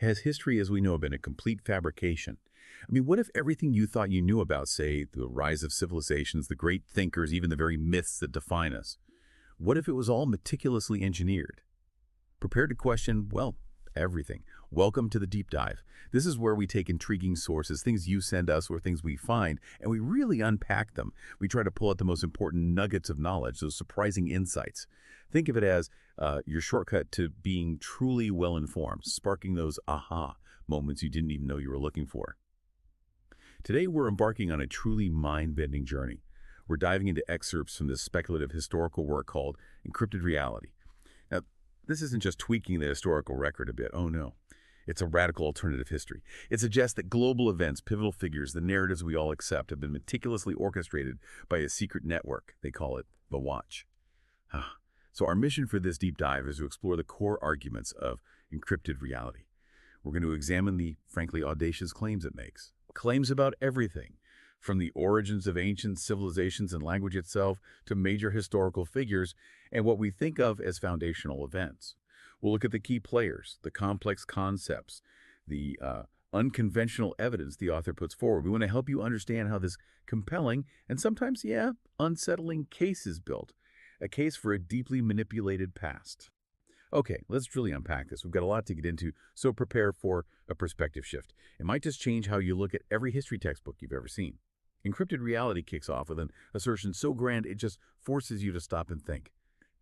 Has history as we know been a complete fabrication? I mean, what if everything you thought you knew about, say, the rise of civilizations, the great thinkers, even the very myths that define us, what if it was all meticulously engineered? Prepared to question, well, everything. Welcome to the deep dive. This is where we take intriguing sources, things you send us or things we find, and we really unpack them. We try to pull out the most important nuggets of knowledge, those surprising insights. Think of it as your shortcut to being truly well-informed, sparking those aha moments you didn't even know you were looking for. Today, we're embarking on a truly mind-bending journey. We're diving into excerpts from this speculative historical work called Encrypted Reality. Now, this isn't just tweaking the historical record a bit. Oh, no. It's a radical alternative history. It suggests that global events, pivotal figures, the narratives we all accept have been meticulously orchestrated by a secret network. They call it the Watch. So our mission for this deep dive is to explore the core arguments of encrypted reality. We're going to examine the, frankly, audacious claims it makes. Claims about everything, from the origins of ancient civilizations and language itself to major historical figures and what we think of as foundational events. We'll look at the key players, the complex concepts, the unconventional evidence the author puts forward. We want to help you understand how this compelling and sometimes, unsettling case is built, a case for a deeply manipulated past. Okay, let's really unpack this. We've got a lot to get into, so prepare for a perspective shift. It might just change how you look at every history textbook you've ever seen. Encrypted reality kicks off with an assertion so grand it just forces you to stop and think.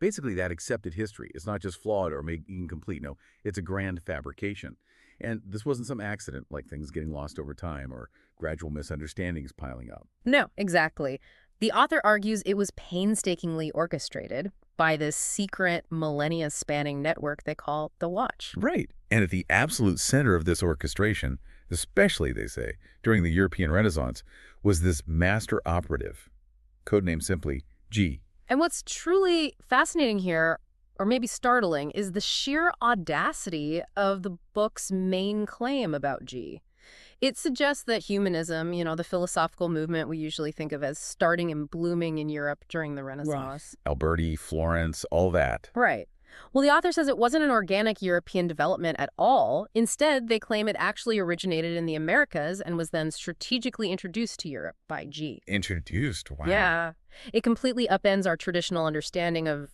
Basically, that accepted history is not just flawed or incomplete. No, it's a grand fabrication. And this wasn't some accident, like things getting lost over time or gradual misunderstandings piling up. No, exactly. The author argues it was painstakingly orchestrated by this secret millennia-spanning network they call the Watch. Right. And at the absolute center of this orchestration, especially, they say, during the European Renaissance, was this master operative, codenamed simply G. And what's truly fascinating here, or maybe startling, is the sheer audacity of the book's main claim about G. It suggests that humanism, the philosophical movement we usually think of as starting and blooming in Europe during the Renaissance. Right. Alberti, Florence, all that. Right. Well, the author says it wasn't an organic European development at all. Instead, they claim it actually originated in the Americas and was then strategically introduced to Europe by G. Introduced? Wow. Yeah. It completely upends our traditional understanding of,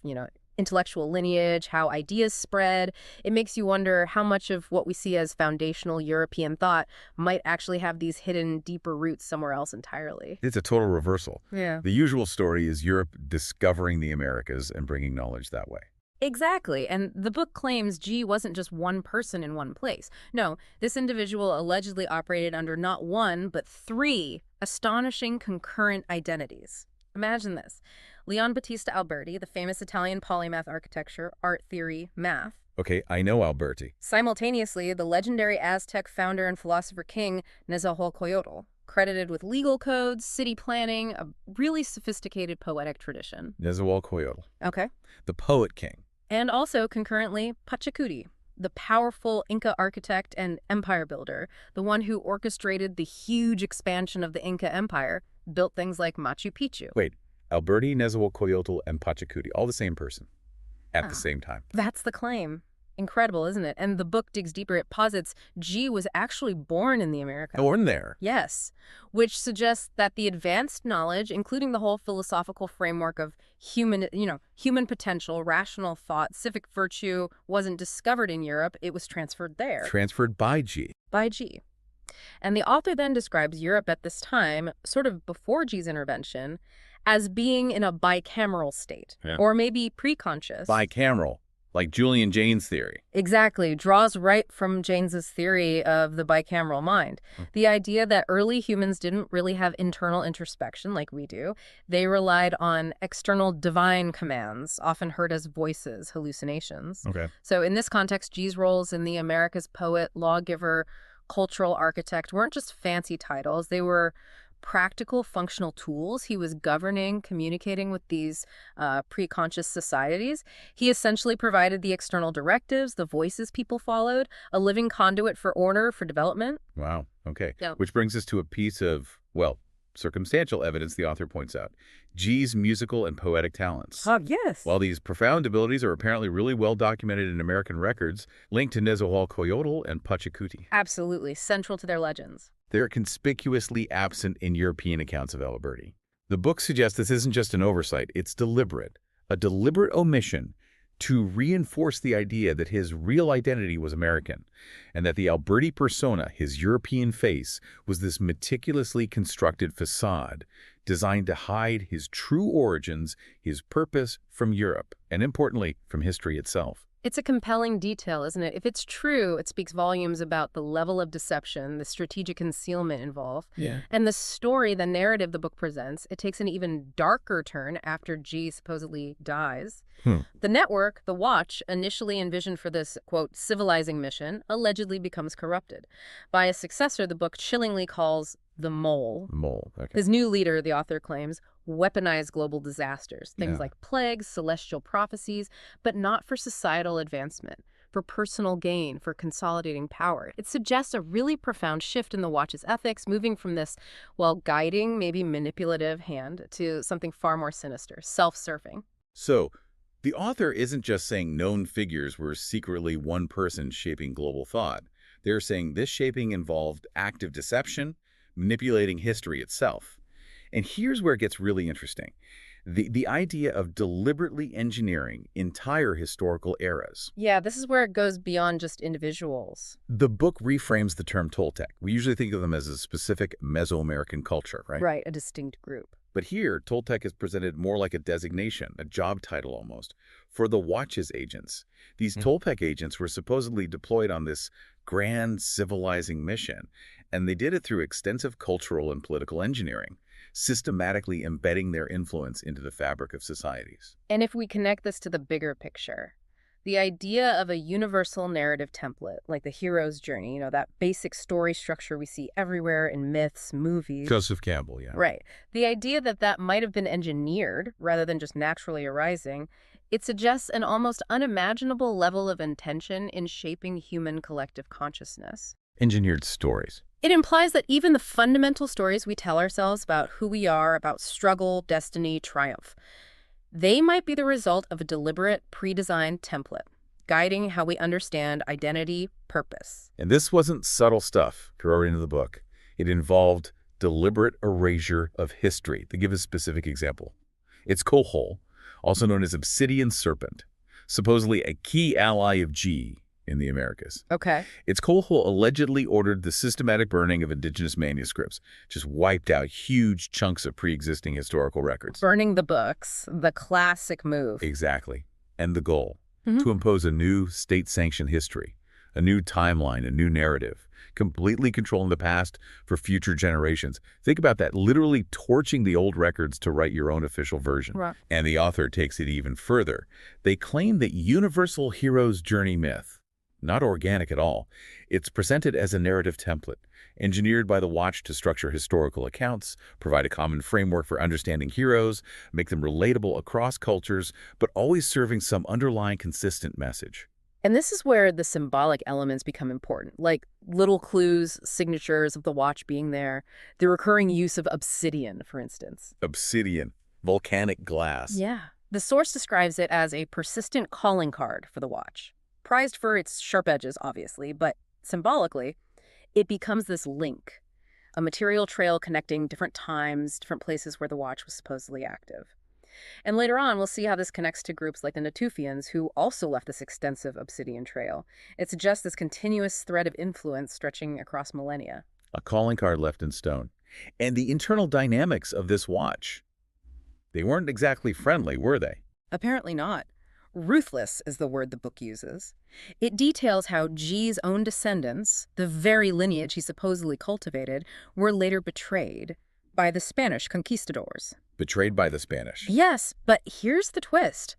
intellectual lineage, how ideas spread. It makes you wonder how much of what we see as foundational European thought might actually have these hidden, deeper roots somewhere else entirely. It's a total reversal. Yeah. The usual story is Europe discovering the Americas and bringing knowledge that way. Exactly. And the book claims G wasn't just one person in one place. No, this individual allegedly operated under not one, but 3 astonishing concurrent identities. Imagine this. Leon Battista Alberti, the famous Italian polymath architecture, art theory, math. Okay, I know Alberti. Simultaneously, the legendary Aztec founder and philosopher king Nezahualcoyotl, credited with legal codes, city planning, a really sophisticated poetic tradition. Nezahualcoyotl. Okay. The poet king. And also, concurrently, Pachacuti, the powerful Inca architect and empire builder, the one who orchestrated the huge expansion of the Inca Empire, built things like Machu Picchu. Wait, Alberti, Nezahualcoyotl, and Pachacuti, all the same person, at the same time. That's the claim. Incredible, isn't it? And the book digs deeper. It posits G was actually born in the Americas. Born there? Yes, which suggests that the advanced knowledge, including the whole philosophical framework of human potential, rational thought, civic virtue, wasn't discovered in Europe. It was transferred there. Transferred by G. By G. And the author then describes Europe at this time, sort of before G's intervention, as being in a bicameral state, or maybe preconscious. Bicameral, like Julian Jaynes' theory. Exactly, draws right from Jaynes's theory of the bicameral mind. The idea that early humans didn't really have internal introspection like we do. They relied on external divine commands, often heard as voices, hallucinations. Okay. So in this context, G's roles in the Americas poet, lawgiver, cultural architect weren't just fancy titles. They were practical, functional tools. He was governing, communicating with these pre-conscious societies. He essentially provided the external directives, the voices people followed, a living conduit for order, for development. Wow. Okay. Yeah. Which brings us to a piece of, circumstantial evidence, the author points out. G's musical and poetic talents. Yes. While these profound abilities are apparently really well documented in American records, linked to Nezahualcoyotl and Pachacuti, Absolutely. Central to their legends. they're conspicuously absent in European accounts of Alberti. The book suggests this isn't just an oversight, it's deliberate. A deliberate omission to reinforce the idea that his real identity was American, and that the Alberti persona, his European face, was this meticulously constructed facade designed to hide his true origins, his purpose from Europe, and importantly, from history itself. It's a compelling detail, isn't it? If it's true, it speaks volumes about the level of deception, the strategic concealment involved, and the story, the narrative the book presents. It takes an even darker turn after G supposedly dies. The network, the watch, initially envisioned for this, quote, civilizing mission, allegedly becomes corrupted by a successor the book chillingly calls the Mole. Okay. His new leader, the author claims, weaponized global disasters, things like plagues, celestial prophecies, but not for societal advancement, for personal gain, for consolidating power. It suggests a really profound shift in the watch's ethics, moving from this, well, guiding, maybe manipulative hand to something far more sinister, self-serving. So, the author isn't just saying known figures were secretly one person shaping global thought. They're saying this shaping involved active deception, manipulating history itself. And here's where it gets really interesting. The idea of deliberately engineering entire historical eras. Yeah, this is where it goes beyond just individuals. The book reframes the term Toltec. We usually think of them as a specific Mesoamerican culture, right? Right, a distinct group. But here, Toltec is presented more like a designation, a job title almost, for the Watch's agents. These Toltec agents were supposedly deployed on this grand civilizing mission, and they did it through extensive cultural and political engineering, systematically embedding their influence into the fabric of societies. And if we connect this to the bigger picture, the idea of a universal narrative template, like the hero's journey, that basic story structure we see everywhere in myths, movies. Joseph Campbell, yeah. Right. The idea that that might have been engineered rather than just naturally arising, it suggests an almost unimaginable level of intention in shaping human collective consciousness. Engineered stories. It implies that even the fundamental stories we tell ourselves about who we are, about struggle, destiny, triumph, they might be the result of a deliberate, pre-designed template, guiding how we understand identity, purpose. And this wasn't subtle stuff to write into the book. It involved deliberate erasure of history. To give a specific example, it's Kohol, also known as obsidian serpent, supposedly a key ally of G in the Americas. Okay. Its Kohol allegedly ordered the systematic burning of indigenous manuscripts, just wiped out huge chunks of pre-existing historical records. Burning the books, the classic move. Exactly. And the goal, to impose a new state-sanctioned history, a new timeline, a new narrative, completely controlling the past for future generations. Think about that, literally torching the old records to write your own official version. Right. And the author takes it even further. They claim that universal hero's journey myth, not organic at all. It's presented as a narrative template, engineered by the Watch to structure historical accounts, provide a common framework for understanding heroes, make them relatable across cultures, but always serving some underlying consistent message. And this is where the symbolic elements become important, like little clues, signatures of the Watch being there, the recurring use of obsidian, for instance. Obsidian, volcanic glass. Yeah. The source describes it as a persistent calling card for the Watch. Prized for its sharp edges, obviously, but symbolically, it becomes this link, a material trail connecting different times, different places where the Watch was supposedly active. And later on, we'll see how this connects to groups like the Natufians, who also left this extensive obsidian trail. It suggests this continuous thread of influence stretching across millennia. A calling card left in stone. And the internal dynamics of this watch, they weren't exactly friendly, were they? Apparently not. Ruthless is the word the book uses. It details how G's own descendants, the very lineage he supposedly cultivated, were later betrayed by the Spanish conquistadors. Betrayed by the Spanish. Yes, but here's the twist.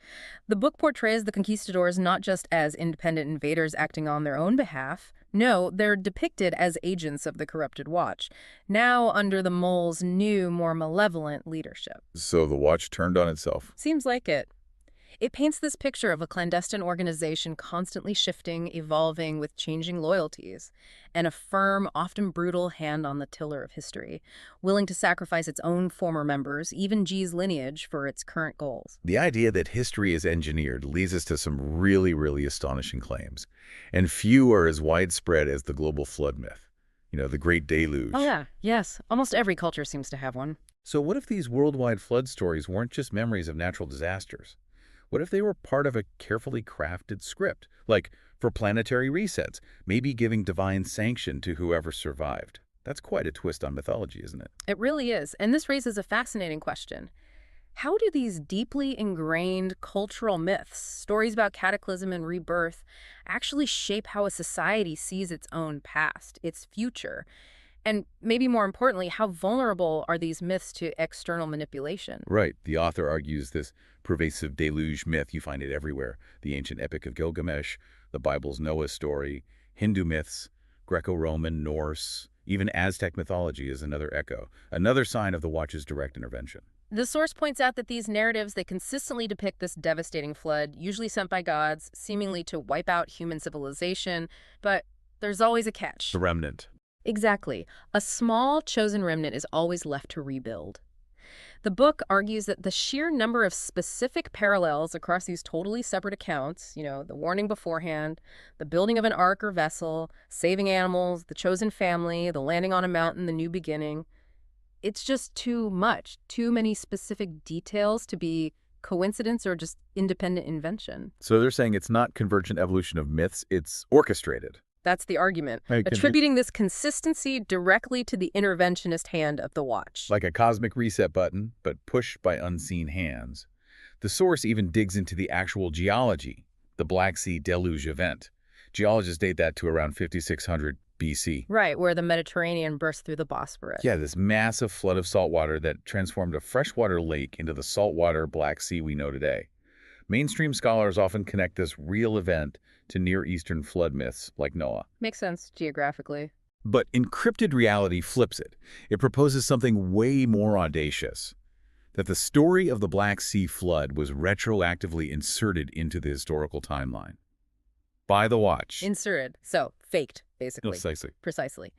The book portrays the conquistadors not just as independent invaders acting on their own behalf. No, they're depicted as agents of the corrupted Watch, now under the Mole's new, more malevolent leadership. So the watch turned on itself. Seems like it. It paints this picture of a clandestine organization constantly shifting, evolving with changing loyalties, and a firm, often brutal hand on the tiller of history, willing to sacrifice its own former members, even G's lineage, for its current goals. The idea that history is engineered leads us to some really, really astonishing claims. And few are as widespread as the global flood myth. The Great Deluge. Oh yeah, yes. Almost every culture seems to have one. So what if these worldwide flood stories weren't just memories of natural disasters? What if they were part of a carefully crafted script, like for planetary resets, maybe giving divine sanction to whoever survived? That's quite a twist on mythology, isn't it? It really is. And this raises a fascinating question. How do these deeply ingrained cultural myths, stories about cataclysm and rebirth, actually shape how a society sees its own past, its future? And maybe more importantly, how vulnerable are these myths to external manipulation? Right. The author argues this pervasive deluge myth, you find it everywhere. The ancient Epic of Gilgamesh, the Bible's Noah story, Hindu myths, Greco-Roman, Norse, even Aztec mythology is another echo, another sign of the Watch's direct intervention. The source points out that these narratives, they consistently depict this devastating flood, usually sent by gods, seemingly to wipe out human civilization, but there's always a catch. The remnant. Exactly. A small, chosen remnant is always left to rebuild. The book argues that the sheer number of specific parallels across these totally separate accounts, the warning beforehand, the building of an ark or vessel, saving animals, the chosen family, the landing on a mountain, the new beginning, it's just too much, too many specific details to be coincidence or just independent invention. So they're saying it's not convergent evolution of myths, it's orchestrated. That's the argument, attributing this consistency directly to the interventionist hand of the Watch. Like a cosmic reset button, but pushed by unseen hands. The source even digs into the actual geology, the Black Sea deluge event. Geologists date that to around 5600 BC. Right, where the Mediterranean burst through the Bosporus. Yeah, this massive flood of salt water that transformed a freshwater lake into the saltwater Black Sea we know today. Mainstream scholars often connect this real event to Near Eastern flood myths like Noah. Makes sense geographically. But Encrypted Reality flips it. It proposes something way more audacious. That the story of the Black Sea flood was retroactively inserted into the historical timeline. By the Watch. Inserted. So, faked, basically. Precisely.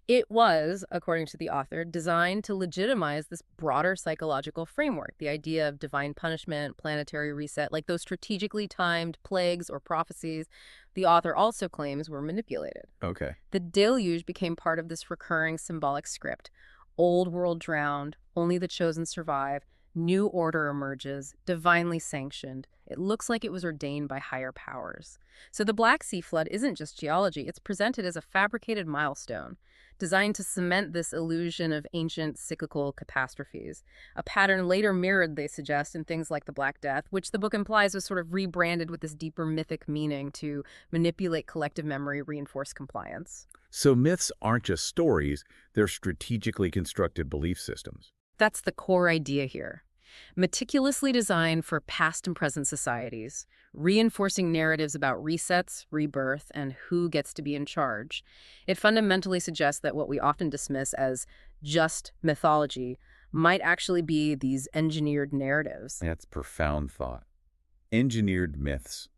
It was, according to the author, designed to legitimize this broader psychological framework, the idea of divine punishment, planetary reset, like those strategically timed plagues or prophecies the author also claims were manipulated. Okay. The deluge became part of this recurring symbolic script. Old world drowned, only the chosen survive, new order emerges, divinely sanctioned. It looks like it was ordained by higher powers. So the Black Sea flood isn't just geology, it's presented as a fabricated milestone, designed to cement this illusion of ancient cyclical catastrophes. A pattern later mirrored, they suggest, in things like the Black Death, which the book implies was sort of rebranded with this deeper mythic meaning to manipulate collective memory, reinforce compliance. So myths aren't just stories, they're strategically constructed belief systems. That's the core idea here. Meticulously designed for past and present societies, reinforcing narratives about resets, rebirth, and who gets to be in charge. It fundamentally suggests that what we often dismiss as just mythology might actually be these engineered narratives. That's profound thought. Engineered myths.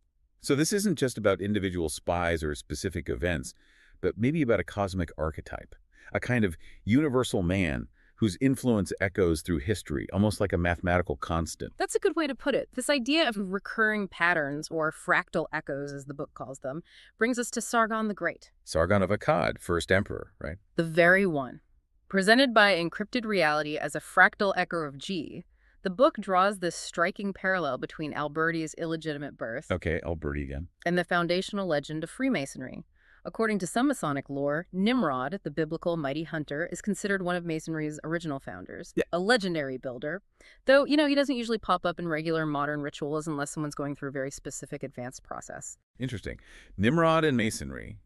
So this isn't just about individual spies or specific events, but maybe about a cosmic archetype, a kind of universal man whose influence echoes through history, almost like a mathematical constant. That's a good way to put it. This idea of recurring patterns, or fractal echoes as the book calls them, brings us to Sargon the Great. Sargon of Akkad, first emperor, right? The very one. Presented by Encrypted Reality as a fractal echo of G, the book draws this striking parallel between Alberti's illegitimate birth Okay, Alberti again. and the foundational legend of Freemasonry. According to some Masonic lore, Nimrod, the biblical mighty hunter, is considered one of Masonry's original founders, a legendary builder. Though, he doesn't usually pop up in regular modern rituals unless someone's going through a very specific advanced process. Interesting. Nimrod and Masonry.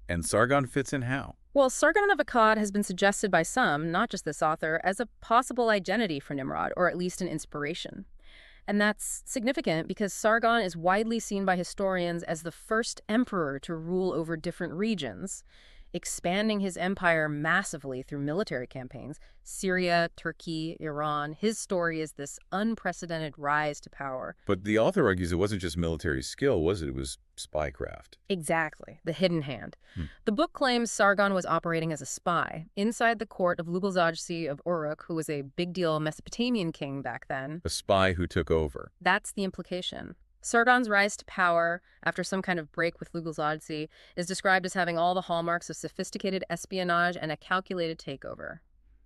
And Sargon fits in how? Well, Sargon of Akkad has been suggested by some, not just this author, as a possible identity for Nimrod, or at least an inspiration. And that's significant because Sargon is widely seen by historians as the first emperor to rule over different regions. expanding his empire massively through military campaigns. Syria, Turkey, Iran. His story is this unprecedented rise to power. But the author argues it wasn't just military skill, was it? It was spycraft. Exactly, the hidden hand. Hmm. The book claims Sargon was operating as a spy inside the court of Lugalzadzi of Uruk, who was a big deal Mesopotamian king back then. A spy who took over. That's the implication. Sargon's rise to power, after some kind of break with Lugalzadzi, is described as having all the hallmarks of sophisticated espionage and a calculated takeover.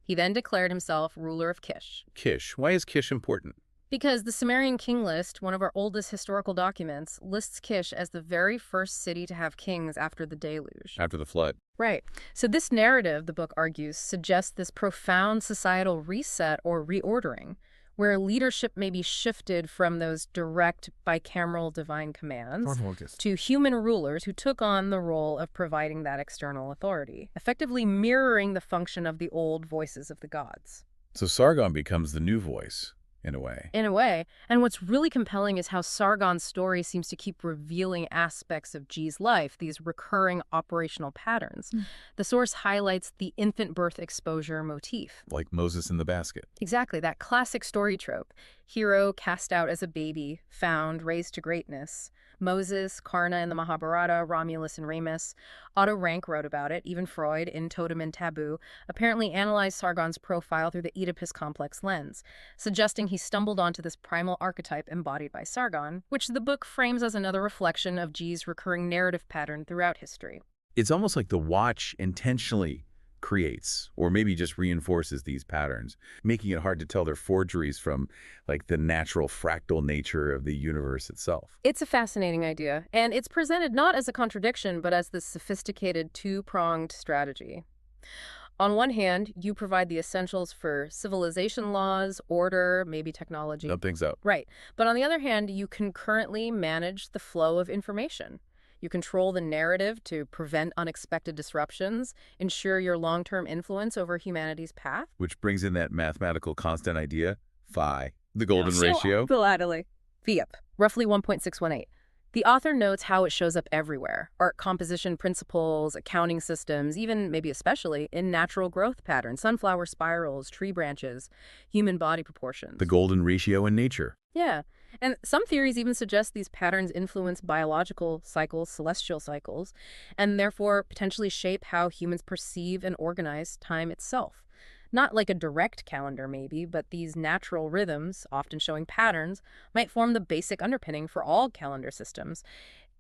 He then declared himself ruler of Kish. Kish. Why is Kish important? Because the Sumerian king list, one of our oldest historical documents, lists Kish as the very first city to have kings after the deluge. After the flood. Right. So this narrative, the book argues, suggests this profound societal reset or reordering, where leadership may be shifted from those direct bicameral divine commands to human rulers who took on the role of providing that external authority, effectively mirroring the function of the old voices of the gods. So Sargon becomes the new voice, in a way. In a way. And what's really compelling is how Sargon's story seems to keep revealing aspects of G's life, these recurring operational patterns. The source highlights the infant birth exposure motif. Like Moses in the basket. Exactly, that classic story trope. Hero cast out as a baby, found, raised to greatness. Moses, Karna in the Mahabharata, Romulus and Remus. Otto Rank wrote about it. Even Freud, in Totem and Taboo, apparently analyzed Sargon's profile through the Oedipus complex lens, suggesting he stumbled onto this primal archetype embodied by Sargon, which the book frames as another reflection of G's recurring narrative pattern throughout history. It's almost like the watch intentionally creates, or maybe just reinforces these patterns, making it hard to tell their forgeries from, like, the natural fractal nature of the universe itself. It's a fascinating idea, and it's presented not as a contradiction, but as this sophisticated two-pronged strategy. On one hand, you provide the essentials for civilization laws, order, maybe technology. Dump things out. Right. But on the other hand, you concurrently manage the flow of information. You control the narrative to prevent unexpected disruptions, ensure your long-term influence over humanity's path. Which brings in that mathematical constant idea, phi, the golden ratio. Philately. Phi, roughly 1.618. The author notes how it shows up everywhere. Art composition principles, accounting systems, even, maybe especially, in natural growth patterns, sunflower spirals, tree branches, human body proportions. The golden ratio in nature. Yeah. And some theories even suggest these patterns influence biological cycles, celestial cycles, and therefore potentially shape how humans perceive and organize time itself. Not like a direct calendar, maybe, but these natural rhythms, often showing patterns, might form the basic underpinning for all calendar systems.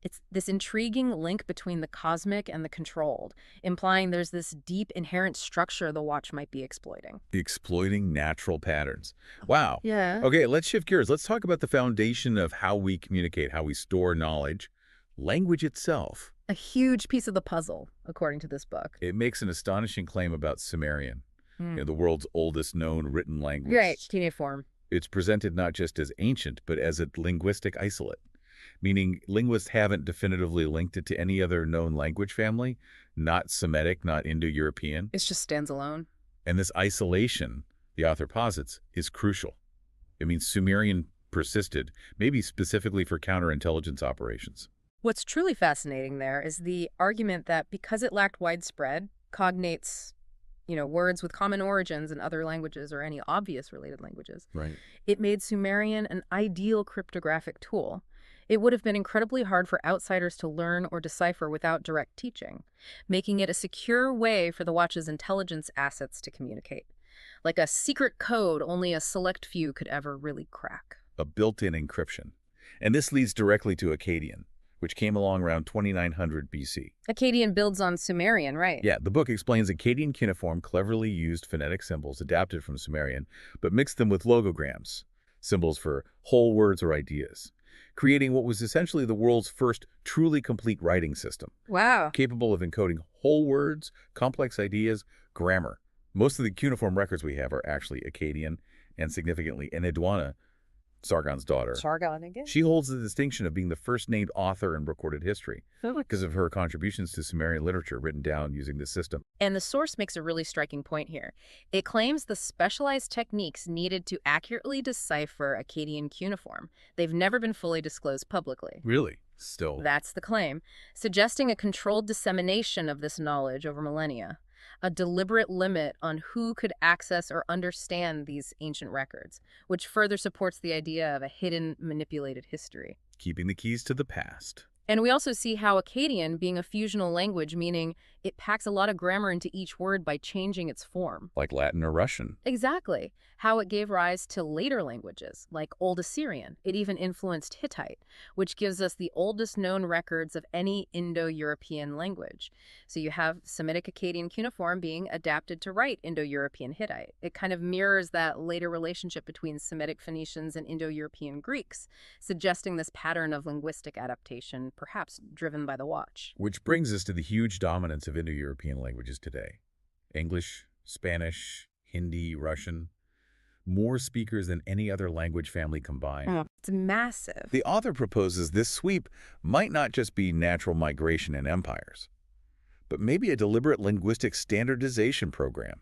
It's this intriguing link between the cosmic and the controlled, implying there's this deep inherent structure the watch might be exploiting. Exploiting natural patterns. Wow. Yeah. Okay, let's shift gears. Let's talk about the foundation of how we communicate, how we store knowledge, language itself. A huge piece of the puzzle, according to this book. It makes an astonishing claim about Sumerian, the world's oldest known written language. Right, cuneiform. It's presented not just as ancient, but as a linguistic isolate, meaning linguists haven't definitively linked it to any other known language family, not Semitic, not Indo-European. It just stands alone. And this isolation, the author posits, is crucial. It means Sumerian persisted, maybe specifically for counterintelligence operations. What's truly fascinating there is the argument that because it lacked widespread, cognates, words with common origins in other languages or any obvious related languages, Right. it made Sumerian an ideal cryptographic tool. It would have been incredibly hard for outsiders to learn or decipher without direct teaching, making it a secure way for the watch's intelligence assets to communicate. Like a secret code only a select few could ever really crack. A built-in encryption. And this leads directly to Akkadian, which came along around 2900 BC. Akkadian builds on Sumerian, right? Yeah, the book explains Akkadian cuneiform cleverly used phonetic symbols adapted from Sumerian, but mixed them with logograms, symbols for whole words or ideas, creating what was essentially the world's first truly complete writing system. Wow. Capable of encoding whole words, complex ideas, grammar. Most of the cuneiform records we have are actually Akkadian, and significantly Enheduanna, Sargon's daughter. Sargon again. She holds the distinction of being the first named author in recorded history because of her contributions to Sumerian literature written down using this system. And the source makes a really striking point here. It claims the specialized techniques needed to accurately decipher Akkadian cuneiform. They've never been fully disclosed publicly. Really? Still. That's the claim, suggesting a controlled dissemination of this knowledge over millennia, a deliberate limit on who could access or understand these ancient records, which further supports the idea of a hidden, manipulated history. Keeping the keys to the past. And we also see how Akkadian being a fusional language, meaning it packs a lot of grammar into each word by changing its form. Like Latin or Russian. Exactly. How it gave rise to later languages, like Old Assyrian. It even influenced Hittite, which gives us the oldest known records of any Indo-European language. So you have Semitic Akkadian cuneiform being adapted to write Indo-European Hittite. It kind of mirrors that later relationship between Semitic Phoenicians and Indo-European Greeks, suggesting this pattern of linguistic adaptation, perhaps driven by the watch. Which brings us to the huge dominance of Indo-European languages today. English, Spanish, Hindi, Russian. More speakers than any other language family combined. Oh, it's massive. The author proposes this sweep might not just be natural migration in empires, but maybe a deliberate linguistic standardization program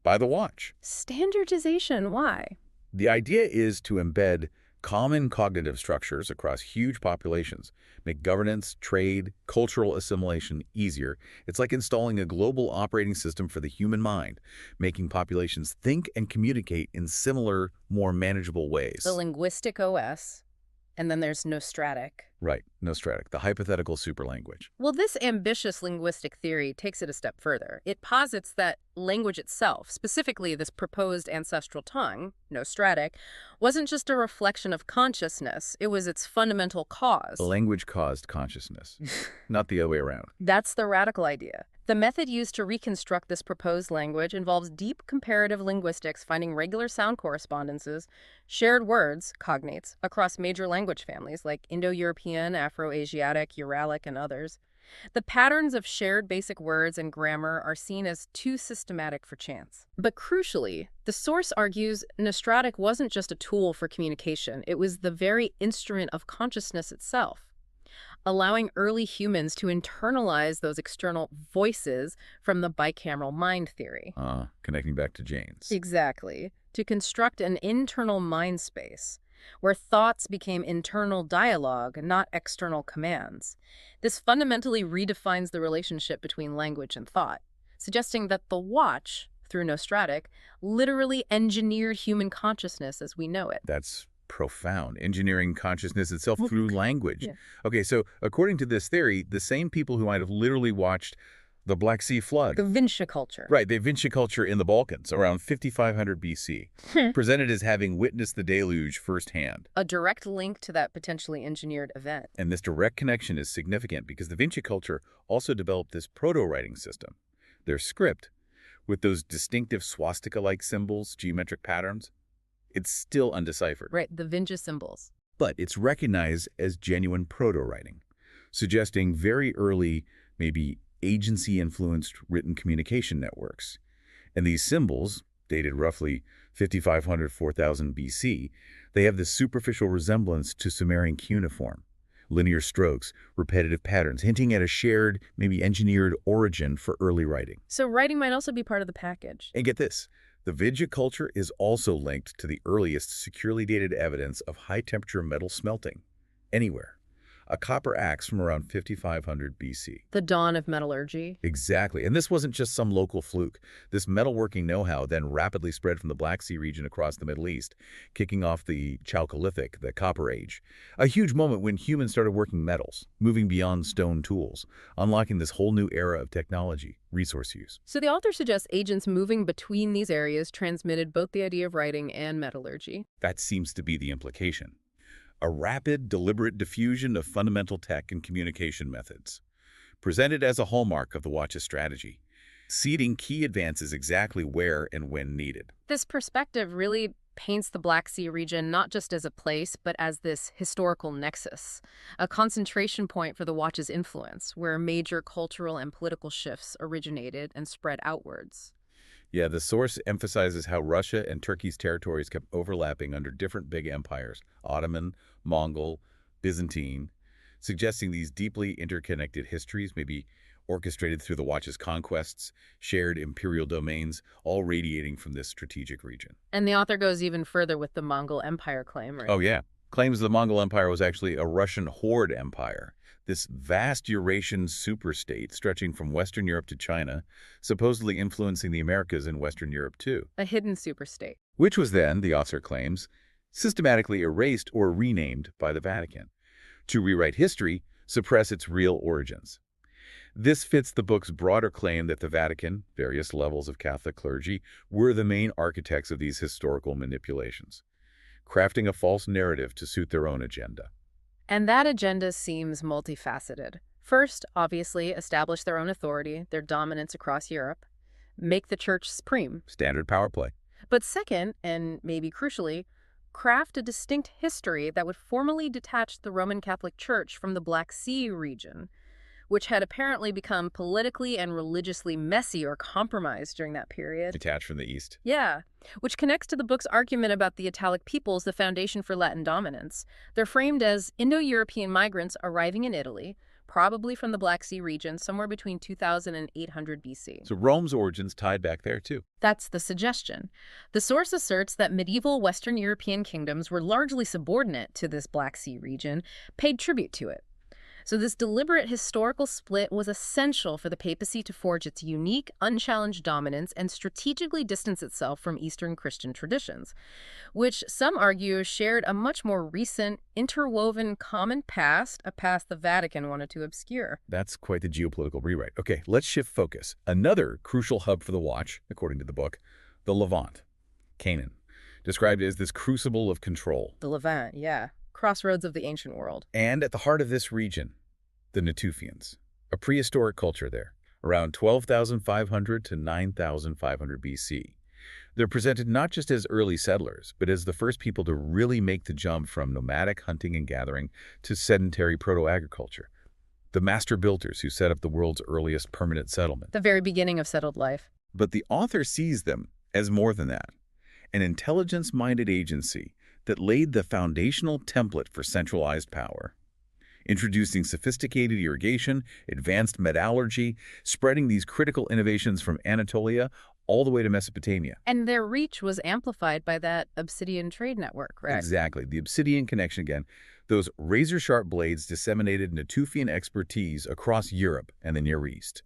by the watch. Standardization, why? The idea is to embed common cognitive structures across huge populations, make governance, trade, cultural assimilation easier. It's like installing a global operating system for the human mind, making populations think and communicate in similar, more manageable ways. The linguistic OS, and then there's nostratic. Right, nostratic, the hypothetical superlanguage. Well, this ambitious linguistic theory takes it a step further. It posits that language itself, specifically this proposed ancestral tongue, nostratic, wasn't just a reflection of consciousness, it was its fundamental cause. Language caused consciousness, not the other way around. That's the radical idea. The method used to reconstruct this proposed language involves deep comparative linguistics, finding regular sound correspondences, shared words, cognates, across major language families like Indo-European, Afro-Asiatic, Uralic, and others. The patterns of shared basic words and grammar are seen as too systematic for chance. But crucially, the source argues nostratic wasn't just a tool for communication, it was the very instrument of consciousness itself, allowing early humans to internalize those external voices from the bicameral mind theory. Connecting back to Jane's. Exactly. To construct an internal mind space, where thoughts became internal dialogue, not external commands. This fundamentally redefines the relationship between language and thought, suggesting that the watch, through nostratic, literally engineered human consciousness as we know it. That's profound. Engineering consciousness itself through language. Yeah. Okay, so according to this theory, the same people who might have literally watched the Black Sea flood. The Vinca culture. Right, the Vinca culture in the Balkans around 5500 BC, presented as having witnessed the deluge firsthand. A direct link to that potentially engineered event. And this direct connection is significant because the Vinca culture also developed this proto-writing system. Their script, with those distinctive swastika-like symbols, geometric patterns, it's still undeciphered. Right, the Vinca symbols. But it's recognized as genuine proto-writing, suggesting very early, maybe agency-influenced written communication networks. And these symbols, dated roughly 5500–4000 BC, they have this superficial resemblance to Sumerian cuneiform. Linear strokes, repetitive patterns, hinting at a shared, maybe engineered origin for early writing. So writing might also be part of the package. And get this, the Vinca culture is also linked to the earliest securely dated evidence of high-temperature metal smelting anywhere. A copper axe from around 5500 BC. The dawn of metallurgy. Exactly. And this wasn't just some local fluke. This metalworking know-how then rapidly spread from the Black Sea region across the Middle East, kicking off the Chalcolithic, the Copper Age. A huge moment when humans started working metals, moving beyond stone tools, unlocking this whole new era of technology, resource use. So the author suggests agents moving between these areas transmitted both the idea of writing and metallurgy. That seems to be the implication. A rapid, deliberate diffusion of fundamental tech and communication methods, presented as a hallmark of the Watch's strategy, seeding key advances exactly where and when needed. This perspective really paints the Black Sea region not just as a place, but as this historical nexus, a concentration point for the Watch's influence, where major cultural and political shifts originated and spread outwards. Yeah, the source emphasizes how Russia and Turkey's territories kept overlapping under different big empires, Ottoman, Mongol, Byzantine, suggesting these deeply interconnected histories may be orchestrated through the Watch's conquests, shared imperial domains, all radiating from this strategic region. And the author goes even further with the Mongol Empire claim, right? Oh yeah, claims the Mongol Empire was actually a Russian horde empire, this vast Eurasian superstate stretching from Western Europe to China, supposedly influencing the Americas and Western Europe too. A hidden superstate. Which was then, the author claims, systematically erased or renamed by the Vatican to rewrite history, suppress its real origins. This fits the book's broader claim that the Vatican, various levels of Catholic clergy, were the main architects of these historical manipulations, crafting a false narrative to suit their own agenda. And that agenda seems multifaceted. First, obviously, establish their own authority, their dominance across Europe, make the church supreme. Standard power play. But second, and maybe crucially, craft a distinct history that would formally detach the Roman Catholic Church from the Black Sea region, which had apparently become politically and religiously messy or compromised during that period. Detached from the East. Yeah, which connects to the book's argument about the Italic peoples, the foundation for Latin dominance. They're framed as Indo-European migrants arriving in Italy, probably from the Black Sea region, somewhere between 2000 and 800 BC. So Rome's origins tied back there too. That's the suggestion. The source asserts that medieval Western European kingdoms were largely subordinate to this Black Sea region, paid tribute to it. So this deliberate historical split was essential for the papacy to forge its unique, unchallenged dominance and strategically distance itself from Eastern Christian traditions, which some argue shared a much more recent, interwoven common past, a past the Vatican wanted to obscure. That's quite the geopolitical rewrite. Okay, let's shift focus. Another crucial hub for the Watch, according to the book, the Levant, Canaan, described as this crucible of control. The Levant, yeah. Crossroads of the ancient world. And at the heart of this region, the Natufians, a prehistoric culture there, around 12,500 to 9,500 BC. They're presented not just as early settlers, but as the first people to really make the jump from nomadic hunting and gathering to sedentary proto-agriculture. The master builders who set up the world's earliest permanent settlement. The very beginning of settled life. But the author sees them as more than that, an intelligence-minded agency that laid the foundational template for centralized power, introducing sophisticated irrigation, advanced metallurgy, spreading these critical innovations from Anatolia all the way to Mesopotamia. And their reach was amplified by that obsidian trade network, right? Exactly. The obsidian connection again. Those razor-sharp blades disseminated Natufian expertise across Europe and the Near East,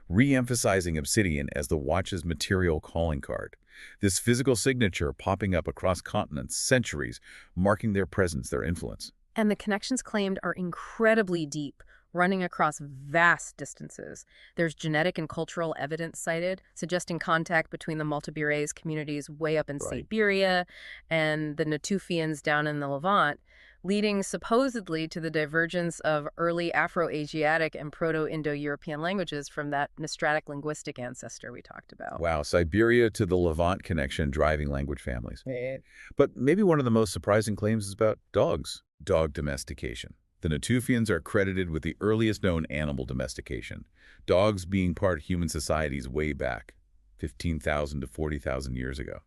re-emphasizing obsidian as the Watch's material calling card. This physical signature popping up across continents, centuries, marking their presence, their influence. And the connections claimed are incredibly deep, running across vast distances. There's genetic and cultural evidence cited, suggesting contact between the Maltabires communities way up in Siberia and the Natufians down in the Levant, leading supposedly to the divergence of early Afro-Asiatic and Proto-Indo-European languages from that Nostratic linguistic ancestor we talked about. Wow, Siberia to the Levant connection driving language families. Right. But maybe one of the most surprising claims is about dogs. Dog domestication. The Natufians are credited with the earliest known animal domestication, dogs being part of human societies way back, 15,000 to 40,000 years ago.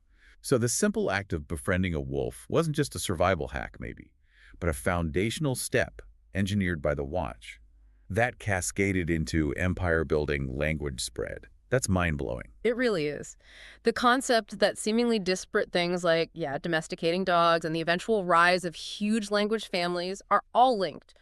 So the simple act of befriending a wolf wasn't just a survival hack, maybe, but a foundational step engineered by the Watch. That cascaded into empire-building language spread. That's mind-blowing. It really is. The concept that seemingly disparate things like, domesticating dogs and the eventual rise of huge language families are all linked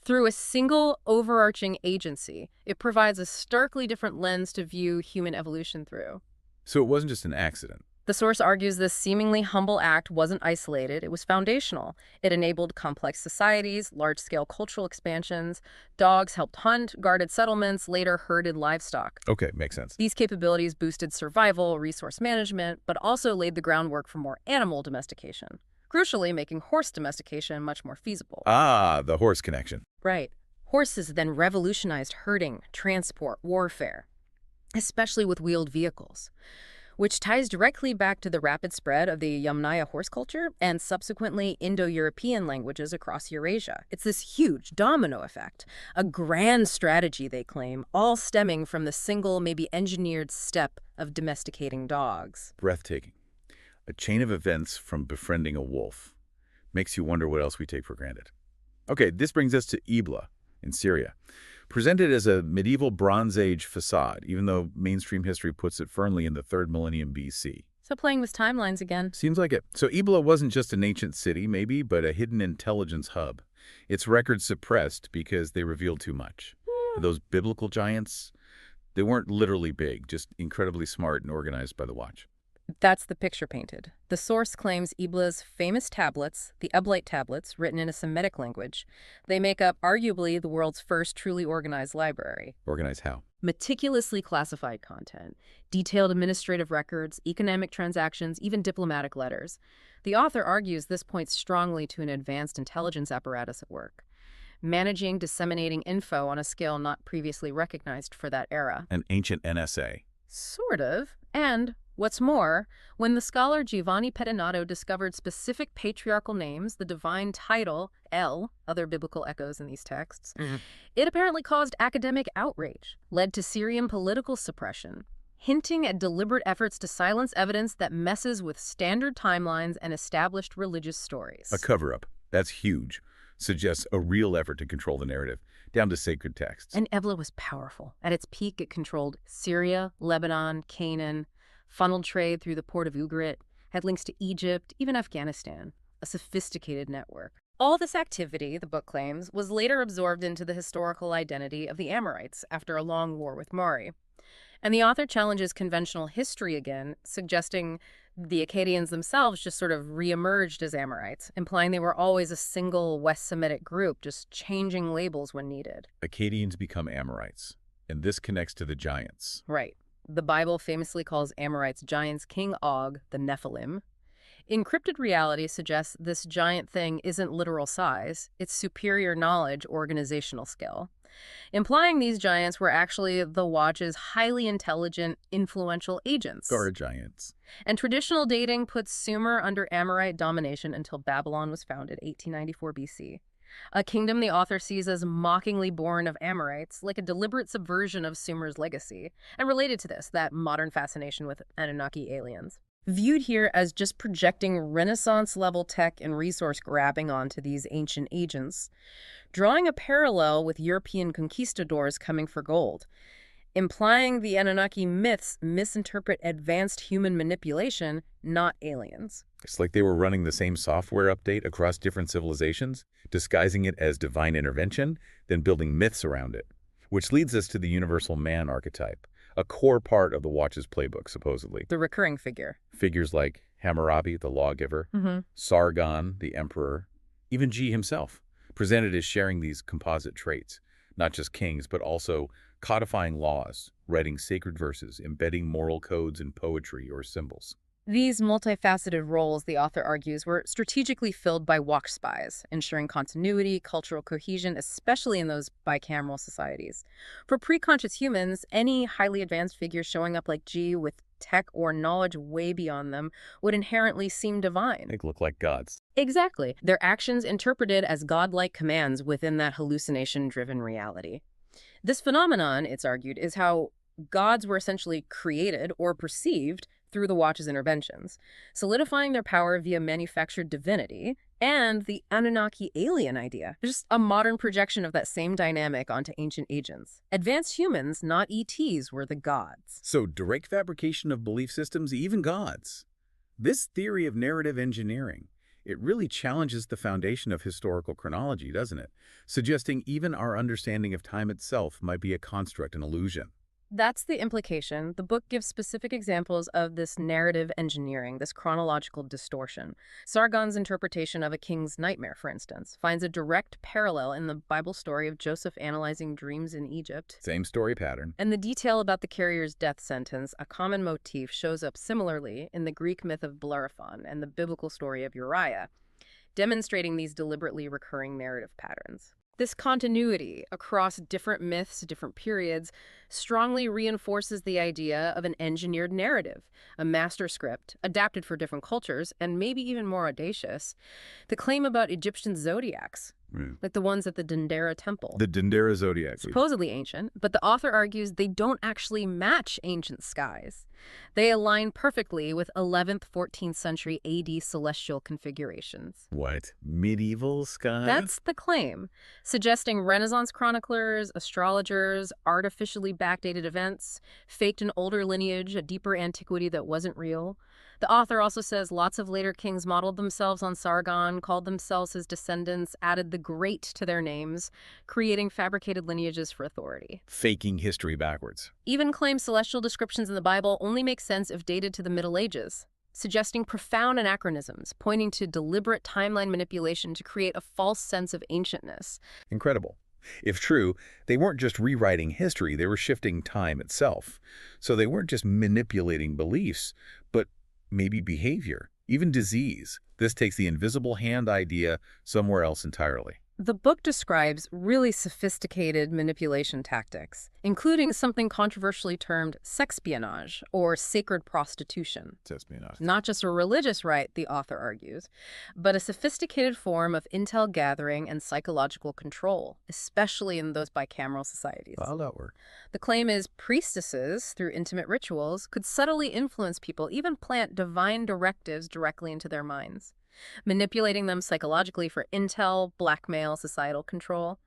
through a single overarching agency. It provides a starkly different lens to view human evolution through. So it wasn't just an accident. The source argues this seemingly humble act wasn't isolated, it was foundational. It enabled complex societies, large-scale cultural expansions. Dogs helped hunt, guarded settlements, later herded livestock. Okay, makes sense. These capabilities boosted survival, resource management, but also laid the groundwork for more animal domestication, crucially making horse domestication much more feasible. Ah, the horse connection. Right. Horses then revolutionized herding, transport, warfare, especially with wheeled vehicles, which ties directly back to the rapid spread of the Yamnaya horse culture and subsequently Indo-European languages across Eurasia. It's this huge domino effect, a grand strategy, they claim, all stemming from the single, maybe engineered step of domesticating dogs. Breathtaking. A chain of events from befriending a wolf. Makes you wonder what else we take for granted. Okay, this brings us to Ebla in Syria. Presented as a medieval Bronze Age facade, even though mainstream history puts it firmly in the 3rd millennium BC. So playing with timelines again. Seems like it. So Ebla wasn't just an ancient city, maybe, but a hidden intelligence hub. Its records suppressed because they revealed too much. Those biblical giants, they weren't literally big, just incredibly smart and organized by the watch. That's the picture painted. The source claims Ebla's famous tablets, the Eblite tablets, written in a Semitic language. They make up arguably the world's first truly organized library. Organized how? Meticulously classified content, detailed administrative records, economic transactions, even diplomatic letters. The author argues this points strongly to an advanced intelligence apparatus at work, managing, disseminating info on a scale not previously recognized for that era. An ancient NSA. Sort of. And what's more, when the scholar Giovanni Pettinato discovered specific patriarchal names, the divine title, El, other biblical echoes in these texts, it apparently caused academic outrage, led to Syrian political suppression, hinting at deliberate efforts to silence evidence that messes with standard timelines and established religious stories. A cover-up. That's huge. Suggests a real effort to control the narrative, down to sacred texts. And Ebla was powerful. At its peak, it controlled Syria, Lebanon, Canaan, funneled trade through the port of Ugarit, had links to Egypt, even Afghanistan, a sophisticated network. All this activity, the book claims, was later absorbed into the historical identity of the Amorites after a long war with Mari. And the author challenges conventional history again, suggesting the Akkadians themselves just sort of reemerged as Amorites, implying they were always a single West Semitic group, just changing labels when needed. Akkadians become Amorites, and this connects to the giants. Right. The Bible famously calls Amorites giants King Og, the Nephilim. Encrypted Reality suggests this giant thing isn't literal size, it's superior knowledge, organizational skill, implying these giants were actually the Watch's highly intelligent, influential agents. Guard giants. And traditional dating puts Sumer under Amorite domination until Babylon was founded, 1894 BC. A kingdom the author sees as mockingly born of Amorites, like a deliberate subversion of Sumer's legacy. And related to this, that modern fascination with Anunnaki aliens. Viewed here as just projecting Renaissance-level tech and resource grabbing onto these ancient agents, drawing a parallel with European conquistadors coming for gold, implying the Anunnaki myths misinterpret advanced human manipulation, not aliens. It's like they were running the same software update across different civilizations, disguising it as divine intervention, then building myths around it. Which leads us to the universal man archetype, a core part of the Watch's playbook, supposedly. The recurring figure. Figures like Hammurabi, the lawgiver, Sargon, the emperor, even G himself, presented as sharing these composite traits, not just kings, but also codifying laws, writing sacred verses, embedding moral codes in poetry or symbols. These multifaceted roles, the author argues, were strategically filled by Watch spies, ensuring continuity, cultural cohesion, especially in those bicameral societies. For pre-conscious humans, any highly advanced figure showing up like G with tech or knowledge way beyond them would inherently seem divine. They look like gods. Exactly. Their actions interpreted as godlike commands within that hallucination-driven reality. This phenomenon, it's argued, is how gods were essentially created or perceived through the Watch's interventions, solidifying their power via manufactured divinity and the Anunnaki alien idea. Just a modern projection of that same dynamic onto ancient agents. Advanced humans, not ETs, were the gods. So direct fabrication of belief systems, even gods. This theory of narrative engineering, it really challenges the foundation of historical chronology, doesn't it? Suggesting even our understanding of time itself might be a construct, an illusion. That's the implication. The book gives specific examples of this narrative engineering, this chronological distortion. Sargon's interpretation of a king's nightmare, for instance, finds a direct parallel in the Bible story of Joseph analyzing dreams in Egypt. Same story pattern. And the detail about the carrier's death sentence, a common motif, shows up similarly in the Greek myth of Bellerophon and the biblical story of Uriah, demonstrating these deliberately recurring narrative patterns. This continuity across different myths, different periods, strongly reinforces the idea of an engineered narrative, a master script, adapted for different cultures, and maybe even more audacious, the claim about Egyptian zodiacs, like the ones at the Dendera temple. The Dendera zodiac. Supposedly ancient, but the author argues they don't actually match ancient skies. They align perfectly with 11th, 14th century AD celestial configurations. What? Medieval sky? That's the claim, suggesting Renaissance chroniclers, astrologers, artificially backdated events, faked an older lineage, a deeper antiquity that wasn't real. The author also says lots of later kings modeled themselves on Sargon, called themselves his descendants, added the Great to their names, creating fabricated lineages for authority. Faking history backwards. Even claims celestial descriptions in the Bible only make sense if dated to the Middle Ages, suggesting profound anachronisms, pointing to deliberate timeline manipulation to create a false sense of ancientness. Incredible. If true, they weren't just rewriting history, they were shifting time itself. So they weren't just manipulating beliefs, but maybe behavior, even disease. This takes the invisible hand idea somewhere else entirely. The book describes really sophisticated manipulation tactics, including something controversially termed sexpionage, or sacred prostitution. Espionage. Not just a religious rite, the author argues, but a sophisticated form of intel gathering and psychological control, especially in those bicameral societies. How'd that work? The claim is priestesses, through intimate rituals, could subtly influence people, even plant divine directives directly into their minds, manipulating them psychologically for intel, blackmail, societal control.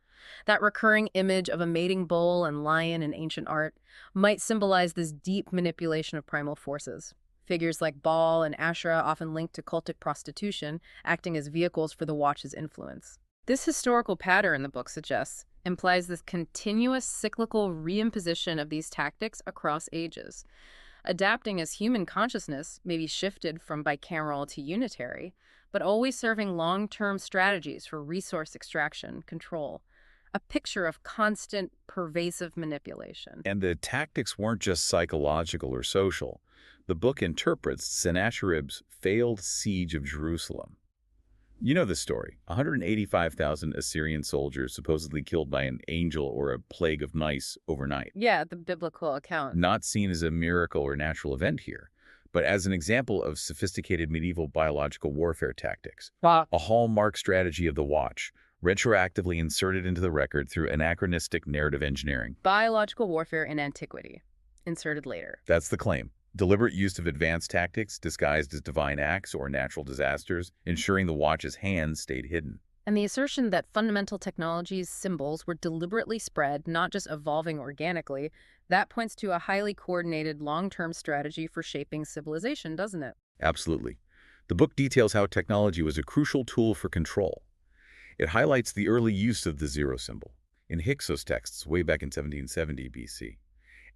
That recurring image of a mating bull and lion in ancient art might symbolize this deep manipulation of primal forces. Figures like Baal and Asherah, often linked to cultic prostitution, acting as vehicles for the Watch's influence. This historical pattern, the book suggests, implies this continuous cyclical reimposition of these tactics across ages, adapting as human consciousness may be shifted from bicameral to unitary, but always serving long-term strategies for resource extraction, control. A picture of constant, pervasive manipulation. And the tactics weren't just psychological or social. The book interprets Sennacherib's failed siege of Jerusalem. You know the story. 185,000 Assyrian soldiers supposedly killed by an angel or a plague of mice overnight. Yeah, the biblical account. Not seen as a miracle or natural event here, but as an example of sophisticated medieval biological warfare tactics. Wow. A hallmark strategy of the Watch, retroactively inserted into the record through anachronistic narrative engineering. Biological warfare in antiquity. Inserted later. That's the claim. Deliberate use of advanced tactics disguised as divine acts or natural disasters, ensuring the Watch's hands stayed hidden. And the assertion that fundamental technologies' symbols were deliberately spread, not just evolving organically, that points to a highly coordinated long-term strategy for shaping civilization, doesn't it? Absolutely. The book details how technology was a crucial tool for control. It highlights the early use of the zero symbol in Hyksos texts way back in 1770 BC,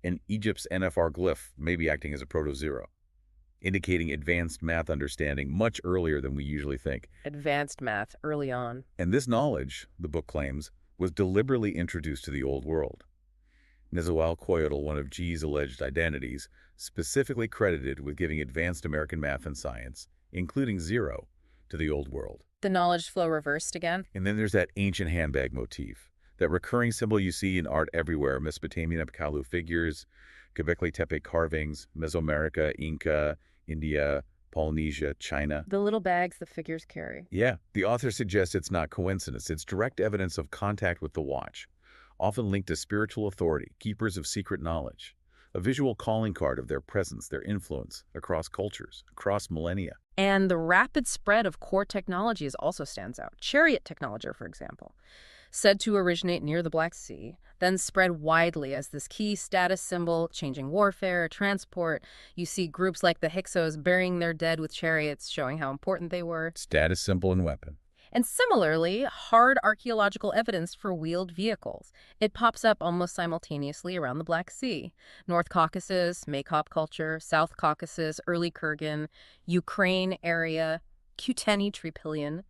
and Egypt's NFR glyph may be acting as a proto-zero, indicating advanced math understanding much earlier than we usually think. Advanced math early on. And this knowledge, the book claims, was deliberately introduced to the Old World. Nezahualcoyotl, one of G's alleged identities, specifically credited with giving advanced American math and science, including zero, to the Old World. The knowledge flow reversed again? And then there's that ancient handbag motif, that recurring symbol you see in art everywhere: Mesopotamian Apkallu figures, Göbekli Tepe carvings, Mesoamerica, Inca, India, Polynesia, China. The little bags the figures carry. Yeah, the author suggests it's not coincidence. It's direct evidence of contact with the Watch, often linked to spiritual authority, keepers of secret knowledge, a visual calling card of their presence, their influence across cultures, across millennia. And the rapid spread of core technologies also stands out. Chariot technology, for example, said to originate near the Black Sea, then spread widely as this key status symbol, changing warfare, transport. You see groups like the Hyksos burying their dead with chariots, showing how important they were. Status symbol and weapon. And similarly, hard archaeological evidence for wheeled vehicles. It pops up almost simultaneously around the Black Sea. North Caucasus, Maykop culture, South Caucasus, early Kurgan, Ukraine area, Kuteni Tripillion,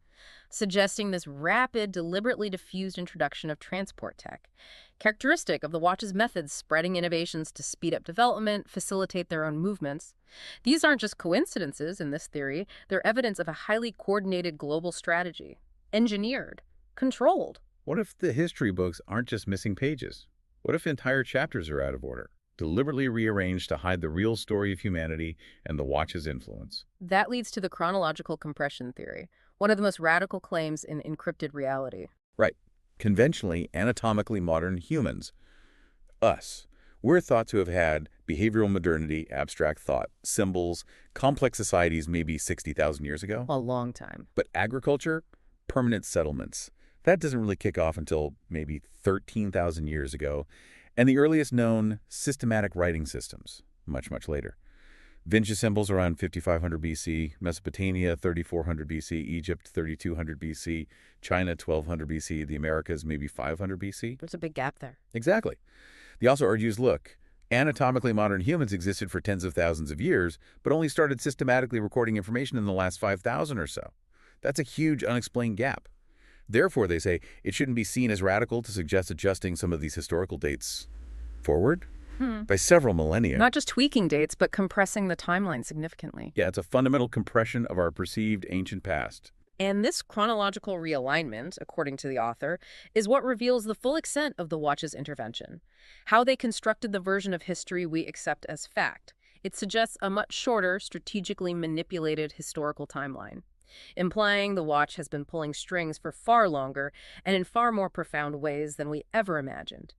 suggesting this rapid, deliberately diffused introduction of transport tech, characteristic of the Watch's methods spreading innovations to speed up development, facilitate their own movements. These aren't just coincidences in this theory, they're evidence of a highly coordinated global strategy, engineered, controlled. What if the history books aren't just missing pages? What if entire chapters are out of order, deliberately rearranged to hide the real story of humanity and the Watch's influence? That leads to the chronological compression theory, one of the most radical claims in Encrypted Reality. Right. Conventionally, anatomically modern humans, us, we're thought to have had behavioral modernity, abstract thought, symbols, complex societies maybe 60,000 years ago. A long time. But agriculture, permanent settlements, that doesn't really kick off until maybe 13,000 years ago, and the earliest known systematic writing systems, much, much later. Vinca symbols around 5500 BC, Mesopotamia 3400 BC, Egypt 3200 BC, China 1200 BC, the Americas maybe 500 BC. There's a big gap there. Exactly. They also argues, look, anatomically modern humans existed for tens of thousands of years, but only started systematically recording information in the last 5,000 or so. That's a huge unexplained gap. Therefore, they say, it shouldn't be seen as radical to suggest adjusting some of these historical dates forward by several millennia. Not just tweaking dates, but compressing the timeline significantly. Yeah, it's a fundamental compression of our perceived ancient past. And this chronological realignment, according to the author, is what reveals the full extent of the Watch's intervention, how they constructed the version of history we accept as fact. It suggests a much shorter, strategically manipulated historical timeline, implying the Watch has been pulling strings for far longer and in far more profound ways than we ever imagined,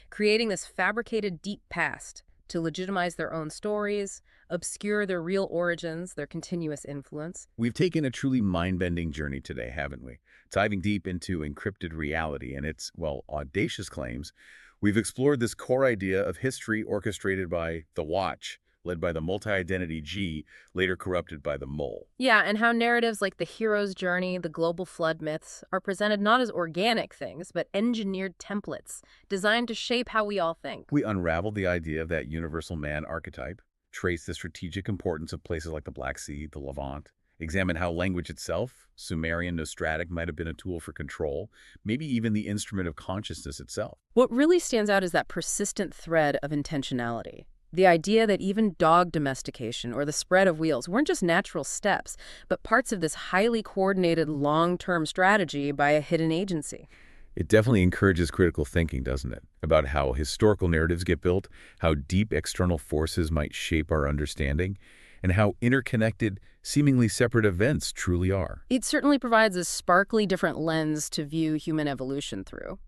creating this fabricated deep past to legitimize their own stories, obscure their real origins, their continuous influence. We've taken a truly mind-bending journey today, haven't we? Diving deep into encrypted reality and its, well, audacious claims, we've explored this core idea of history orchestrated by the Watch, led by the multi-identity G, later corrupted by the mole. Yeah, and how narratives like the hero's journey, the global flood myths, are presented not as organic things, but engineered templates designed to shape how we all think. We unraveled the idea of that universal man archetype, traced the strategic importance of places like the Black Sea, the Levant, examined how language itself, Sumerian, Nostratic, might have been a tool for control, maybe even the instrument of consciousness itself. What really stands out is that persistent thread of intentionality. The idea that even dog domestication or the spread of wheels weren't just natural steps, but parts of this highly coordinated long-term strategy by a hidden agency. It definitely encourages critical thinking, doesn't it? About how historical narratives get built, how deep external forces might shape our understanding, and how interconnected, seemingly separate events truly are. It certainly provides a sparkly different lens to view human evolution through.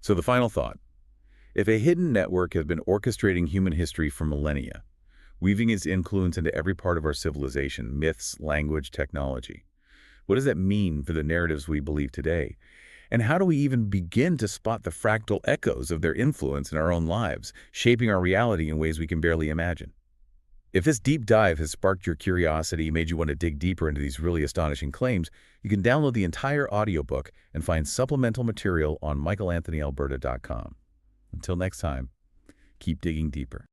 So the final thought. If a hidden network has been orchestrating human history for millennia, weaving its influence into every part of our civilization, myths, language, technology, what does that mean for the narratives we believe today? And how do we even begin to spot the fractal echoes of their influence in our own lives, shaping our reality in ways we can barely imagine? If this deep dive has sparked your curiosity, made you want to dig deeper into these really astonishing claims, you can download the entire audiobook and find supplemental material on michaelanthonyalberta.com. Until next time, keep digging deeper.